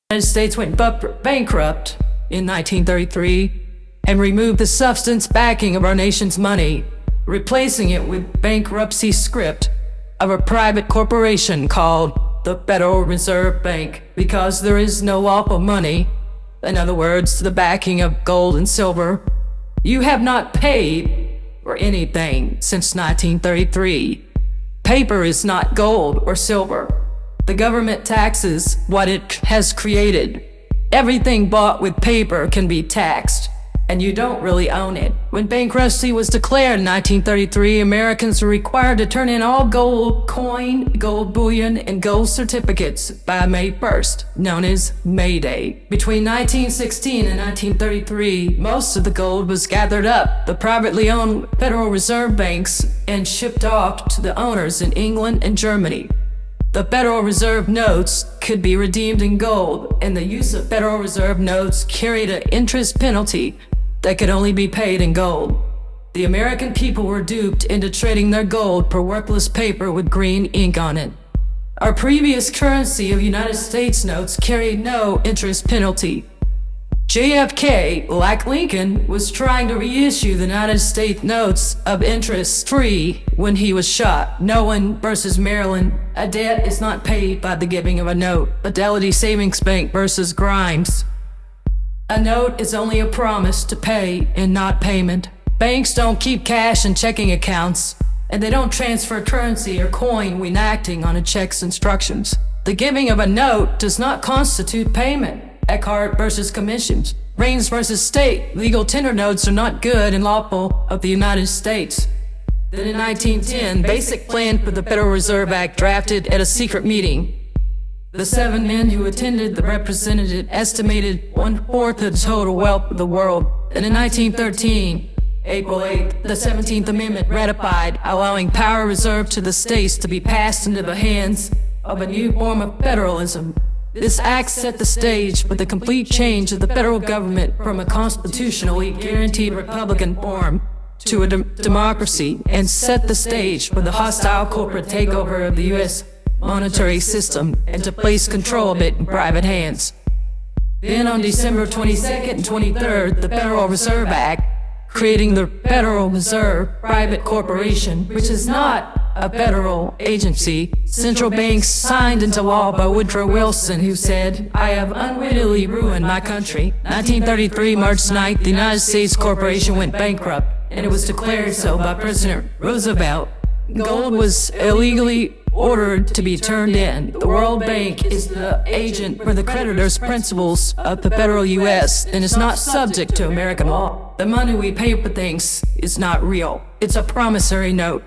United States went bankrupt in 1933 and removed the substance backing of our nation's money, replacing it with bankruptcy script of a private corporation called the Federal Reserve Bank, because there is no lawful money, in other words, the backing of gold and silver. You have not paid for anything since 1933. Paper is not gold or silver. The government taxes what it has created. Everything bought with paper can be taxed, and you don't really own it. When bankruptcy was declared in 1933, Americans were required to turn in all gold coin, gold bullion, and gold certificates by May 1st, known as May Day. Between 1916 and 1933, most of the gold was gathered up, the privately owned Federal Reserve banks, and shipped off to the owners in England and Germany. The Federal Reserve notes could be redeemed in gold, and the use of Federal Reserve notes carried an interest penalty that could only be paid in gold. The American people were duped into trading their gold for worthless paper with green ink on it. Our previous currency of United States notes carried no interest penalty. JFK, like Lincoln, was trying to reissue the United States notes of interest-free when he was shot. Nolan versus Maryland. A debt is not paid by the giving of a note. Fidelity Savings Bank versus Grimes. A note is only a promise to pay and not payment. Banks don't keep cash in checking accounts, and they don't transfer currency or coin when acting on a check's instructions. The giving of a note does not constitute payment. Eckhart versus Commissions. Raines versus State. Legal tender notes are not good and lawful of the United States. Then in 1910, basic plan for the Federal Reserve Act drafted at a secret meeting. The 7 men who attended the representative estimated 1/4 of the total wealth of the world. And in 1913, April 8th, the 17th Amendment ratified, allowing power reserved to the states to be passed into the hands of a new form of federalism. This act set the stage for the complete change of the federal government from a constitutionally guaranteed Republican form to a democracy, and set the stage for the hostile corporate takeover of the U.S. monetary system and to place control of it in private hands. Then on December 22nd and 23rd, the Federal Reserve Act, creating the Federal Reserve Private Corporation, which is not a federal agency. Central banks signed into law by Woodrow Wilson, who said, "I have unwittingly ruined my country." 1933, March 9th, the United States Corporation went bankrupt, and it was declared so by President Roosevelt. Gold was illegally ordered to be turned in. The World Bank is the agent for the creditors' principles of the federal U.S. and is not subject to American law. The money we pay for things is not real. It's a promissory note.